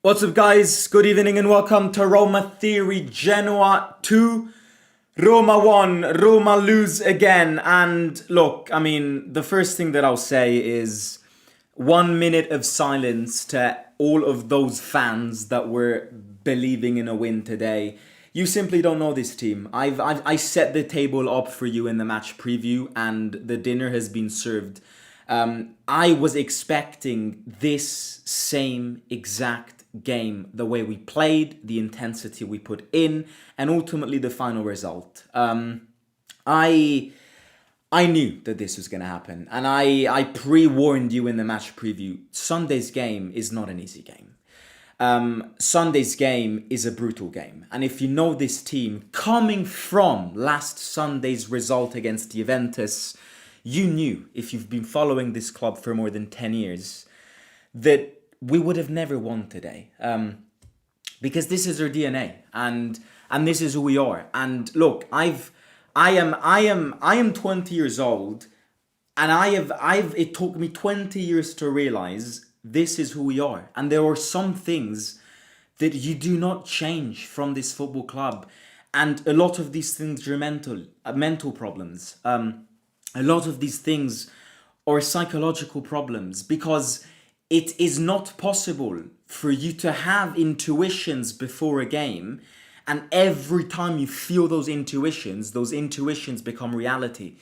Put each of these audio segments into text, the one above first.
What's up, guys? Good evening and welcome to Roma Theory. Genoa 2, Roma 1, Roma lose again. And look, the first thing that I'll say is 1 minute of silence to all of those fans that were believing in a win today. You simply don't know this team. I set the table up for you in the match preview, and the dinner has been served. I was expecting this same exact game, the way we played, the intensity we put in, and ultimately the final result. I I knew that this was going to happen, and I pre-warned you in the match preview. Sunday's game is not an easy game. Sunday's game is a brutal game. And if you know this team, coming from last Sunday's result against Juventus, you knew, if you've been following this club for more than 10 years, that we would have never won today. Because this is our DNA, and this is who we are. And look, I am 20 years old, and it took me 20 years to realize this is who we are. And there are some things that you do not change from this football club. And a lot of these things are mental problems. A lot of these things are psychological problems, because it is not possible for you to have intuitions before a game, and every time you feel those intuitions become reality.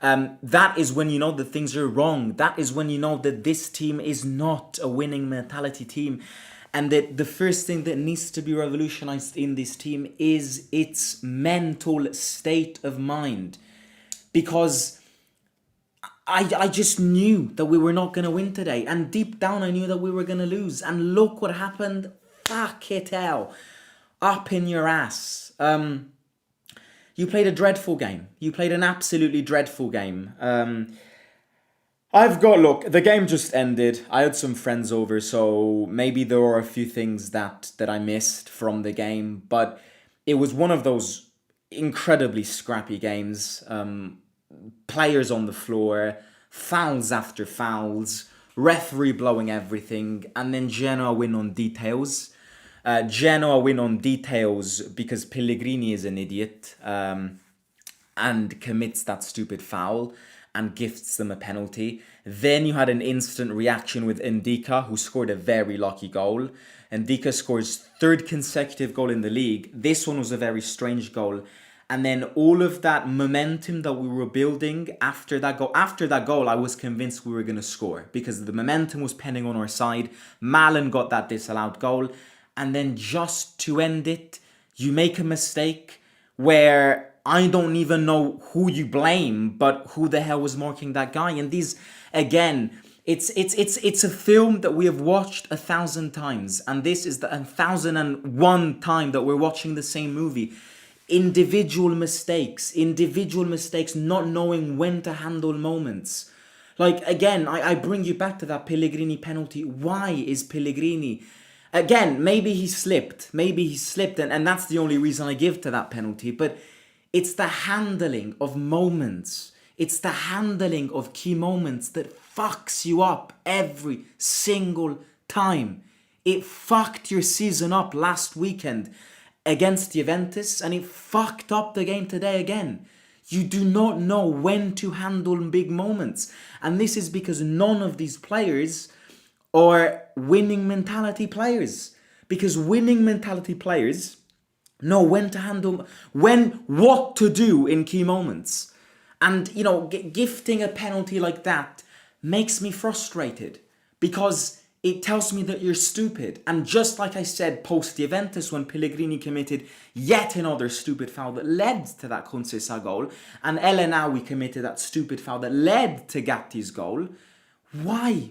That is when you know that things are wrong. That is when you know that this team is not a winning mentality team, and that the first thing that needs to be revolutionized in this team is its mental state of mind. Because I just knew that we were not going to win today. And deep down, I knew that we were going to lose. And look what happened. Fuck it hell. Up in your ass. You played a dreadful game. You played an absolutely dreadful game. Look, the game just ended. I had some friends over, so maybe there were a few things that I missed from the game. But it was one of those incredibly scrappy games. Players on the floor, fouls after fouls, referee blowing everything, and then Genoa win on details. Genoa win on details because Pellegrini is an idiot and commits that stupid foul and gifts them a penalty. Then you had an instant reaction with Ndika, who scored a very lucky goal. Ndika scores third consecutive goal in the league. This one was a very strange goal. And then all of that momentum that we were building after that goal, I was convinced we were going to score, because the momentum was pending on our side. Malen got that disallowed goal. And then just to end it, you make a mistake where I don't even know who you blame, but who the hell was marking that guy? And these, again, it's a film that we have watched 1,000 times. And this is the 1,001 time that we're watching the same movie. Individual mistakes, not knowing when to handle moments. Like, again, I bring you back to that Pellegrini penalty. Why is Pellegrini... Again, maybe he slipped, and that's the only reason I give to that penalty. But it's the handling of moments. It's the handling of key moments that fucks you up every single time. It fucked your season up last weekend against Juventus, and it fucked up the game today again. You do not know when to handle big moments. And this is because none of these players are winning mentality players. Because winning mentality players know when to handle, what to do in key moments. And, gifting a penalty like that makes me frustrated, because it tells me that you're stupid. And just like I said post-Juventus, when Pellegrini committed yet another stupid foul that led to that Conceição goal, and Elena committed that stupid foul that led to Gatti's goal. Why?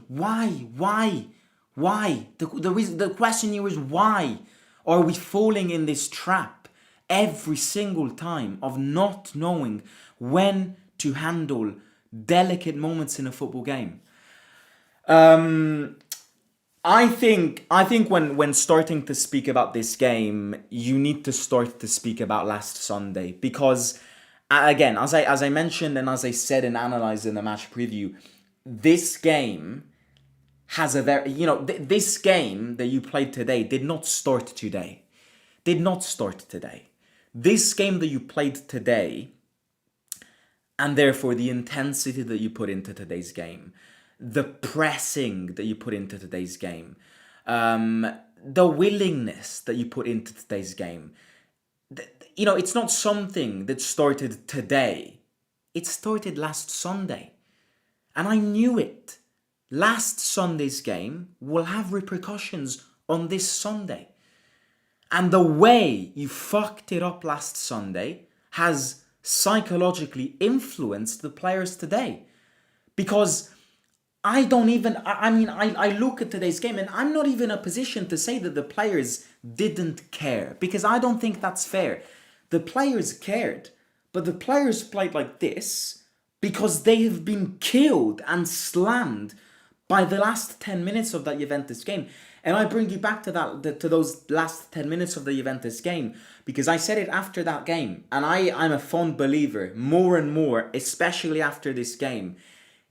The question here is, why are we falling in this trap every single time of not knowing when to handle delicate moments in a football game? I think when starting to speak about this game, you need to start to speak about last Sunday, because again, as I mentioned and as I said and analysed in the match preview, this game has a very, this game that you played today did not start today. Did not start today. This game that you played today, and therefore the intensity that you put into today's game, the pressing that you put into today's game, the willingness that you put into today's game, it's not something that started today. It started last Sunday. And I knew it. Last Sunday's game will have repercussions on this Sunday. And the way you fucked it up last Sunday has psychologically influenced the players today. Because I look at today's game and I'm not even in a position to say that the players didn't care. Because I don't think that's fair. The players cared. But the players played like this because they have been killed and slammed by the last 10 minutes of that Juventus game. And I bring you back to to those last 10 minutes of the Juventus game because I said it after that game. And I'm a fond believer, more and more, especially after this game.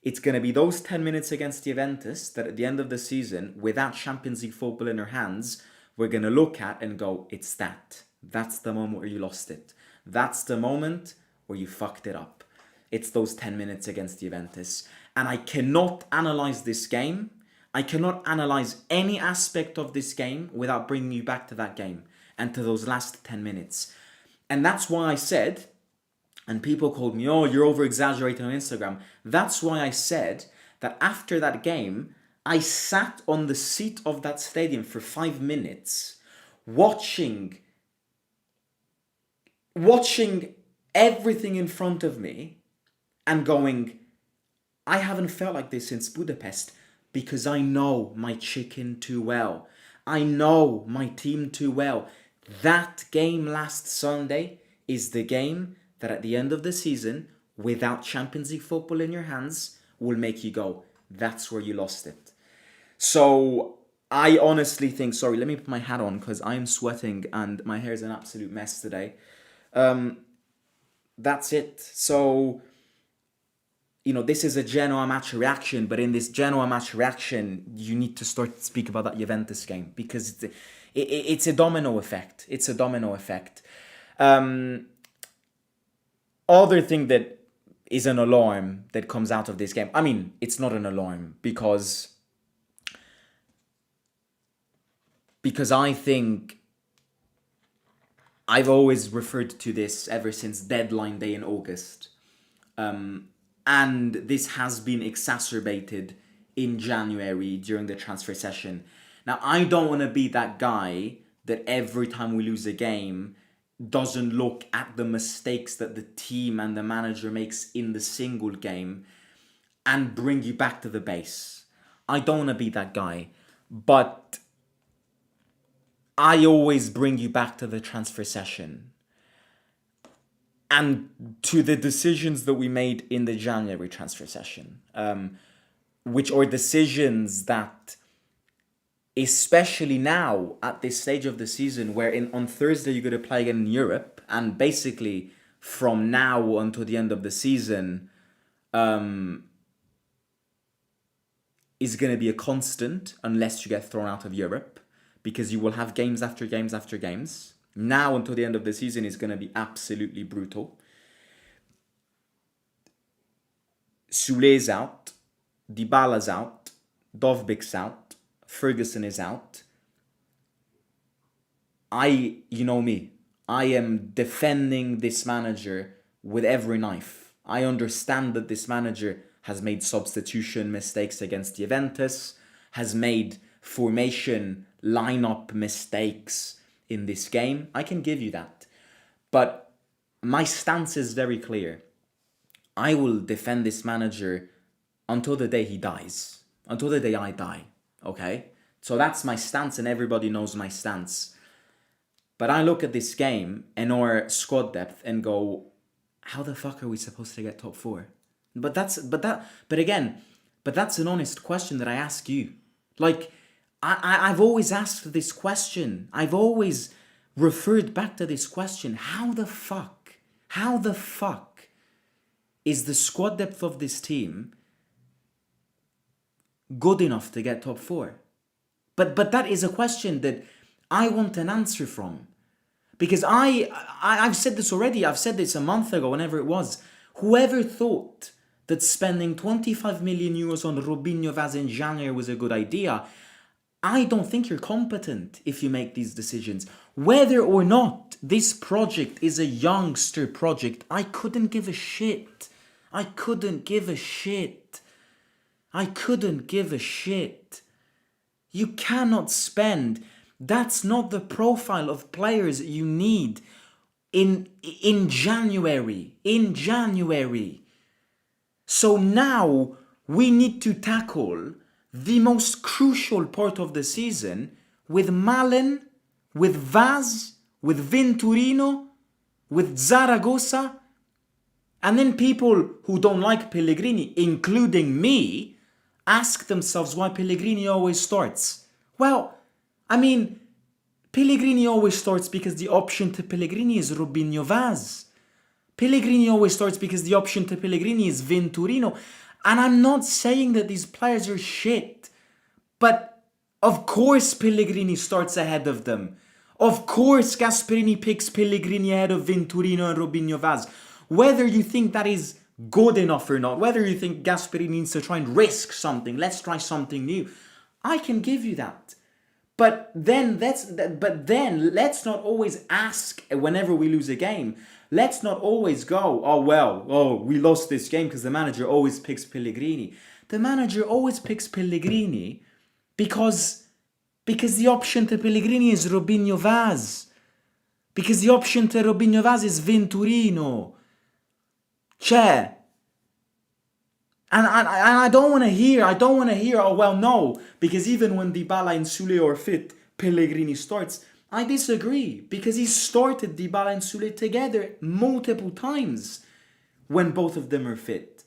It's going to be those 10 minutes against Juventus that at the end of the season, without Champions League football in our hands, we're going to look at and go, it's that. That's the moment where you lost it. That's the moment where you fucked it up. It's those 10 minutes against Juventus. And I cannot analyze this game. I cannot analyze any aspect of this game without bringing you back to that game and to those last 10 minutes. And that's why I said, and people called me, oh, you're over-exaggerating on Instagram. That's why I said that after that game, I sat on the seat of that stadium for 5 minutes watching everything in front of me and going, I haven't felt like this since Budapest because I know my chicken too well. I know my team too well. That game last Sunday is the game that at the end of the season, without Champions League football in your hands, will make you go, that's where you lost it. So I honestly think, sorry, let me put my hat on because I'm sweating and my hair is an absolute mess today. That's it. So, this is a Genoa match reaction, but in this Genoa match reaction, you need to start to speak about that Juventus game because it's a domino effect. It's a domino effect. Other thing that is an alarm that comes out of this game. I mean, it's not an alarm because I think I've always referred to this ever since deadline day in August. And this has been exacerbated in January during the transfer session. Now, I don't want to be that guy that every time we lose a game doesn't look at the mistakes that the team and the manager makes in the single game and bring you back to the base. I don't want to be that guy. But I always bring you back to the transfer session and to the decisions that we made in the January transfer session, which are decisions that, especially now at this stage of the season, where on Thursday you're going to play again in Europe, and basically from now until the end of the season, is going to be a constant unless you get thrown out of Europe, because you will have games after games after games. Now until the end of the season is going to be absolutely brutal. Soule's out, Dybala's out, Dovbik's out, Ferguson is out. You know me, I am defending this manager with every knife. I understand that this manager has made substitution mistakes against Juventus, has made formation lineup mistakes in this game. I can give you that. But my stance is very clear. I will defend this manager until the day he dies. Until the day I die. Okay? So that's my stance and everybody knows my stance. But I look at this game and our squad depth and go, how the fuck are we supposed to get top 4? But that's an honest question that I ask you. Like, I've always asked this question. I've always referred back to this question. How the fuck is the squad depth of this team good enough to get top four? But that is a question that I want an answer from. Because I've said this already, I've said this a month ago, whenever it was. Whoever thought that spending 25 million euros on Robinho Vaz in January was a good idea, I don't think you're competent if you make these decisions. Whether or not this project is a youngster project, I couldn't give a shit. I couldn't give a shit. I couldn't give a shit. You cannot spend. That's not the profile of players you need in January. In January. So now we need to tackle the most crucial part of the season with Malen, with Vaz, with Venturino, with Zaragoza. And then people who don't like Pellegrini, including me, ask themselves why Pellegrini always starts. Well, I mean, Pellegrini always starts because the option to Pellegrini is Robinho Vaz. Pellegrini always starts because the option to Pellegrini is Venturino. And I'm not saying that these players are shit. But of course Pellegrini starts ahead of them. Of course Gasperini picks Pellegrini ahead of Venturino and Robinho Vaz. Whether you think that is good enough or not, whether you think Gasperini needs to try and risk something, let's try something new, I can give you that. But then let's not always ask whenever we lose a game. Let's not always go, we lost this game because the manager always picks Pellegrini. The manager always picks Pellegrini because the option to Pellegrini is Robinho Vaz. Because the option to Robinho Vaz is Venturino. And I don't want to hear, no, because even when Dybala and Sule are fit, Pellegrini starts. I disagree, because he started Dybala and Sule together multiple times when both of them are fit.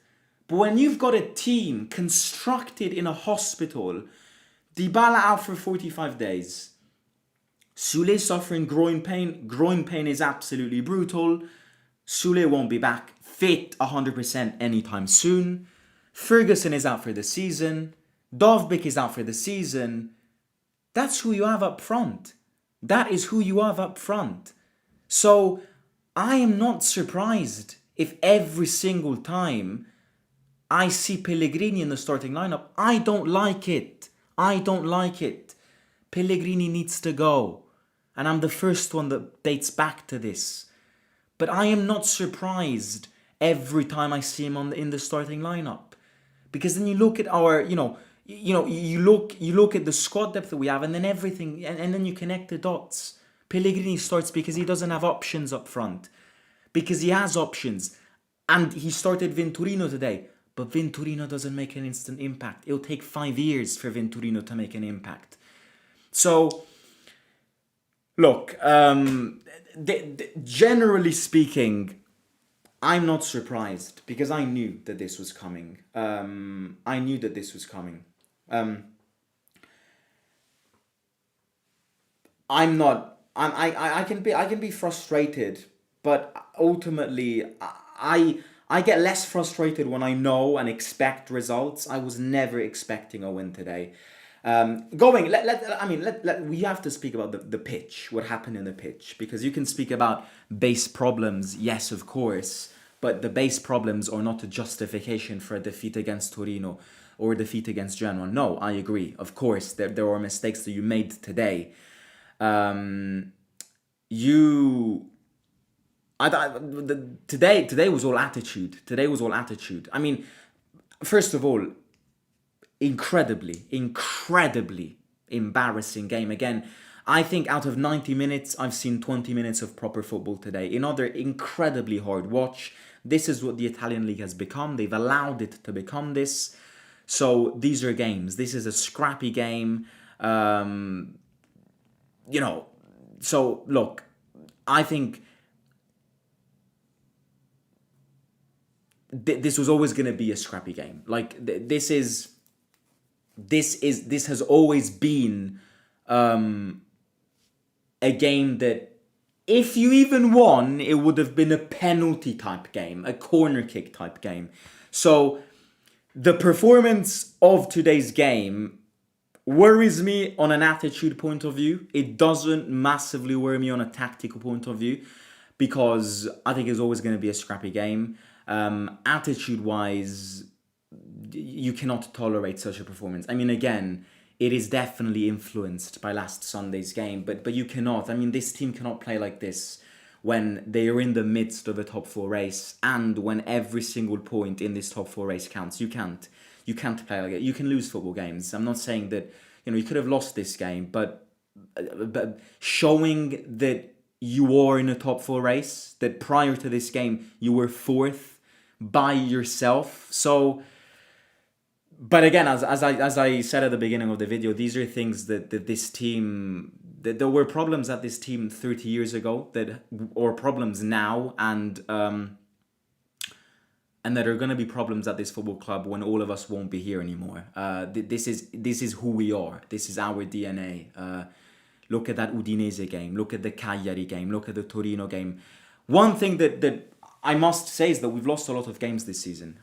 But when you've got a team constructed in a hospital, Dybala out for 45 days, Sule suffering groin pain is absolutely brutal, Sule won't be back fit 100% anytime soon, Ferguson is out for the season, Dovbyk is out for the season. That's who you have up front. That is who you have up front. So I am not surprised if every single time I see Pellegrini in the starting lineup. I don't like it. Pellegrini needs to go. And I'm the first one that dates back to this. But I am not surprised every time I see him in the starting lineup. Because then you look at our, you look at the squad depth that we have, and then everything, and then you connect the dots. Pellegrini starts because he doesn't have options up front. Because he has options. And he started Venturino today. But Venturino doesn't make an instant impact. It'll take 5 years for Venturino to make an impact. So, look, generally speaking, I'm not surprised because I knew that this was coming. I can be frustrated, but ultimately I get less frustrated when I know and expect results. I was never expecting a win today. We have to speak about the pitch, what happened in the pitch, because you can speak about base problems, yes, of course, but the base problems are not a justification for a defeat against Torino or a defeat against Genoa. No, I agree. Of course, there are mistakes that you made today. Today was all attitude. I mean, first of all, incredibly embarrassing game. Again, I think out of 90 minutes, I've seen 20 minutes of proper football today. Another incredibly hard watch. This is what the Italian league has become. They've allowed it to become this. So these are games. This is a scrappy game. So look, I think this was always going to be a scrappy game. Like this has always been a game that if you even won, it would have been a penalty type game, a corner kick type game. So The performance of today's game worries me on an attitude point of view. It doesn't massively worry me on a tactical point of view because I think it's always going to be a scrappy game. Attitude wise, you cannot tolerate such a performance. I mean, again, it is definitely influenced by last Sunday's game, but you cannot. I mean, this team cannot play like this when they are in the midst of a top four race and when every single point in this top four race counts. You can't. You can't play like it. You can lose football games. I'm not saying that you could have lost this game, but showing that you are in a top four race, that prior to this game you were fourth by yourself. So, but again, as I said at the beginning of the video, these are things that this team, that there were problems at this team 30 years ago that or problems now, and that are going to be problems at this football club when all of us won't be here anymore. This is who we are. This is our DNA. Look at that Udinese game. Look at the Cagliari game. Look at the Torino game. One thing that I must say is that we've lost a lot of games this season.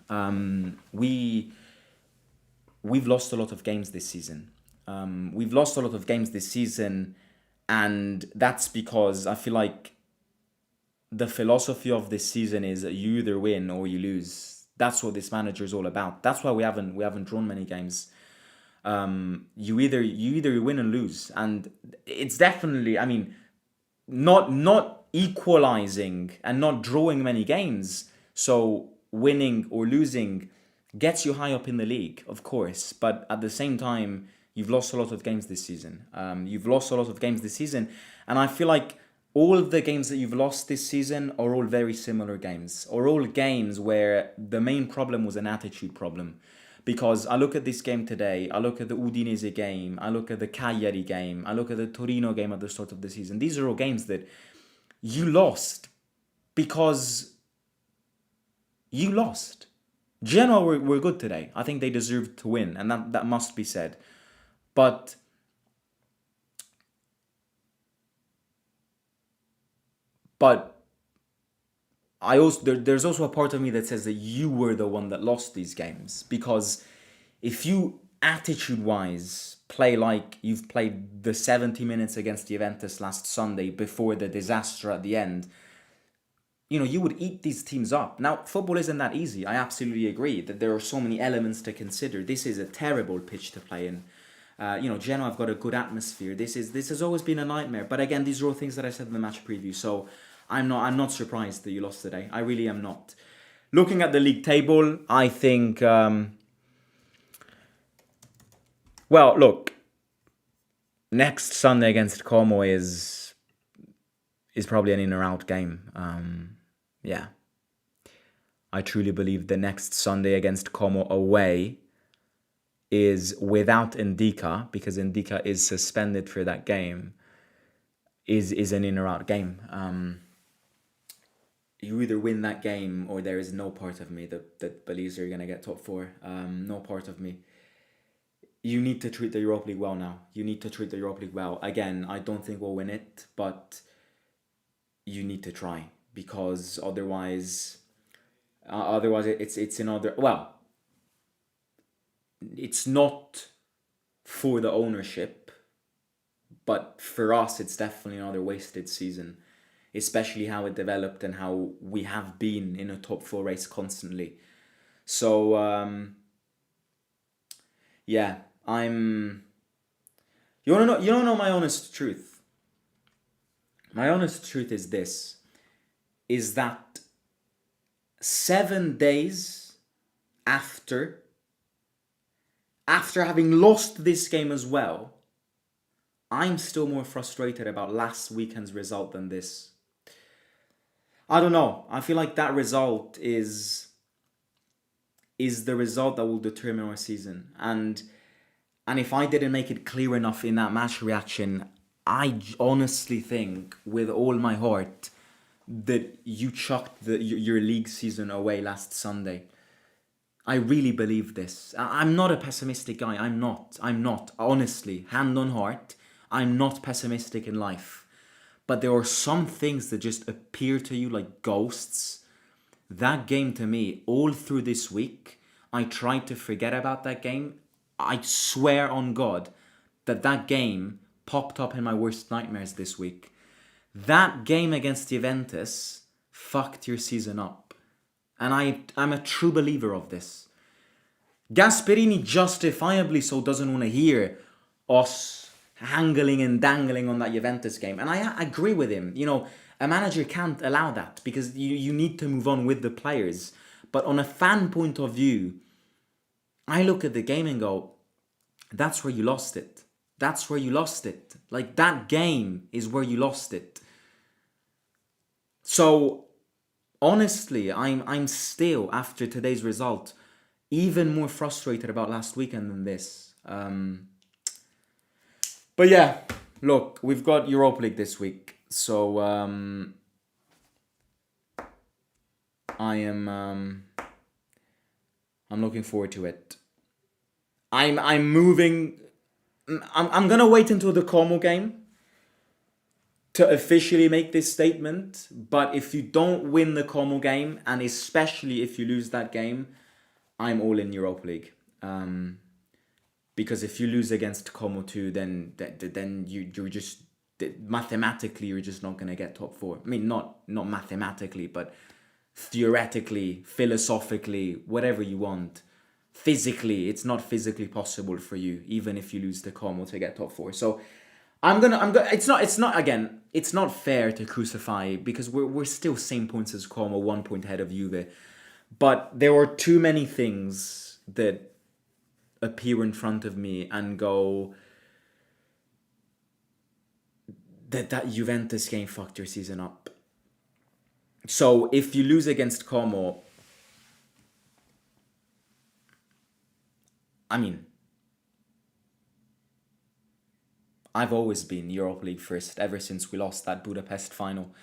We've lost a lot of games this season. We've lost a lot of games this season, and that's because I feel like the philosophy of this season is you either win or you lose. That's what this manager is all about. That's why we haven't drawn many games. You either win and lose, and it's definitely, I mean, not equalizing and not drawing many games. So winning or losing gets you high up in the league, of course, but at the same time, you've lost a lot of games this season. And I feel like all of the games that you've lost this season are all very similar games, or all games where the main problem was an attitude problem. Because I look at this game today, I look at the Udinese game, I look at the Cagliari game, I look at the Torino game at the start of the season. These are all games that you lost because you lost. Genoa were good today. I think they deserved to win, and that must be said. But I also there's also a part of me that says that you were the one that lost these games, because if you attitude-wise play like you've played the 70 minutes against Juventus last Sunday before the disaster at the end, you would eat these teams up. Now, football isn't that easy. I absolutely agree that there are so many elements to consider. This is a terrible pitch to play in. Genoa have got a good atmosphere. This has always been a nightmare. But again, these are all things that I said in the match preview. So I'm not surprised that you lost today. I really am not. Looking at the league table, I think. Well, look. Next Sunday against Como is probably an in or out game. Yeah. I truly believe the next Sunday against Como away is without Ndika, because Ndika is suspended for that game, is an in or out game. You either win that game or there is no part of me that believes you're going to get top four. No part of me. You need to treat the Europa League well now. You need to treat the Europa League well. Again, I don't think we'll win it, but you need to try, because otherwise it's another, well, it's not for the ownership, but for us it's definitely another wasted season, especially how it developed and how we have been in a top four race constantly. So yeah, you wanna know my honest truth? My honest truth is this, is that 7 days after having lost this game as well, I'm still more frustrated about last weekend's result than this. I don't know. I feel like that result is the result that will determine our season. And if I didn't make it clear enough in that match reaction, I honestly think with all my heart that you chucked your league season away last Sunday. I really believe this. I'm not a pessimistic guy. I'm not. Honestly, hand on heart, I'm not pessimistic in life. But there are some things that just appear to you like ghosts. That game to me, all through this week, I tried to forget about that game. I swear on God that game popped up in my worst nightmares this week. That game against Juventus fucked your season up. And I'm a true believer of this. Gasperini justifiably so doesn't want to hear us hangling and dangling on that Juventus game. And I agree with him. You know, a manager can't allow that because you need to move on with the players. But on a fan point of view, I look at the game and go, that's where you lost it. That's where you lost it. Like, that game is where you lost it. So, honestly, I'm still, after today's result, even more frustrated about last weekend than this. But yeah, look, we've got Europa League this week. So, I'm looking forward to it. I'm moving. I'm gonna wait until the Como game to officially make this statement. But if you don't win the Como game, and especially if you lose that game, I'm all in Europa League. Because if you lose against Como too, then you're just mathematically you're just not gonna get top four. I mean, not mathematically, but theoretically, philosophically, whatever you want. Physically, it's not physically possible for you, even if you lose to Como, to get top four. So I'm gonna. It's not fair to crucify because we're still same points as Como, 1 point ahead of Juve. But there were too many things that appear in front of me and go that Juventus game fucked your season up. So if you lose against Como, I mean, I've always been Europa League first ever since we lost that Budapest final.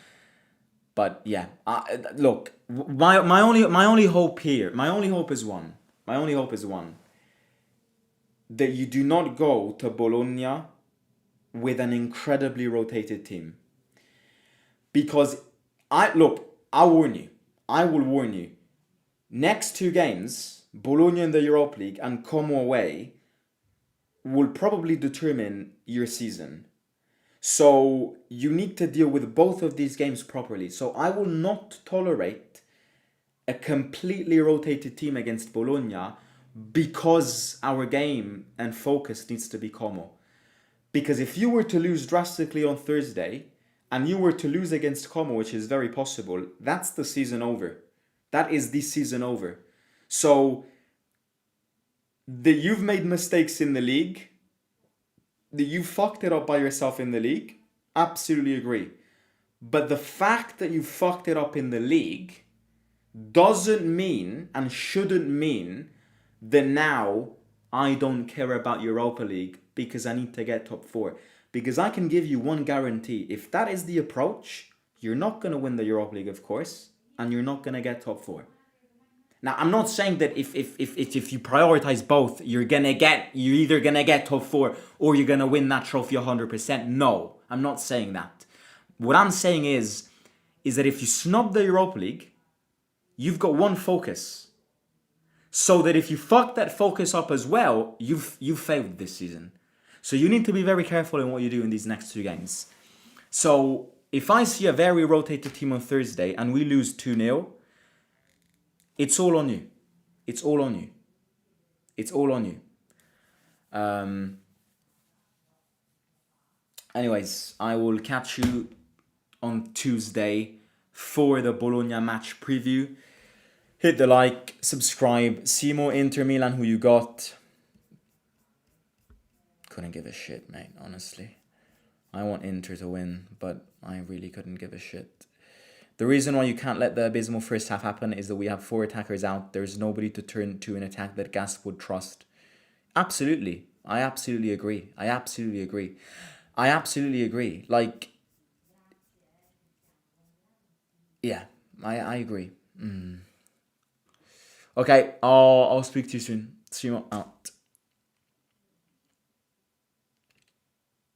But yeah, look, my only hope here, my only hope is one. My only hope is one. That you do not go to Bologna with an incredibly rotated team. Because I'll warn you. I will warn you. Next two games, Bologna in the Europa League and Como away, will probably determine your season. So you need to deal with both of these games properly. So I will not tolerate a completely rotated team against Bologna because our game and focus needs to be Como. Because if you were to lose drastically on Thursday and you were to lose against Como, which is very possible, that's the season over. That is the season over. So you've made mistakes in the league, that you fucked it up by yourself in the league, absolutely agree. But the fact that you fucked it up in the league doesn't mean and shouldn't mean that now I don't care about Europa League because I need to get top four. Because I can give you one guarantee. If that is the approach, you're not going to win the Europa League, of course, and you're not going to get top four. Now, I'm not saying that if you prioritize both, you're either gonna get top four or you're gonna win that trophy 100%. No, I'm not saying that. What I'm saying is that if you snub the Europa League, you've got one focus. So that if you fuck that focus up as well, you've failed this season. So you need to be very careful in what you do in these next two games. So if I see a very rotated team on Thursday and we lose 2-0, it's all on you. It's all on you. It's all on you. Anyways, I will catch you on Tuesday for the Bologna match preview. Hit the like, subscribe. Simo, Inter Milan, who you got? Couldn't give a shit, mate, honestly. I want Inter to win, but I really couldn't give a shit. The reason why you can't let the abysmal first half happen is that we have 4 attackers out. There's nobody to turn to an attack that Gasp would trust. Absolutely. I absolutely agree. Like, yeah, I agree. Okay, I'll speak to you soon. See you out.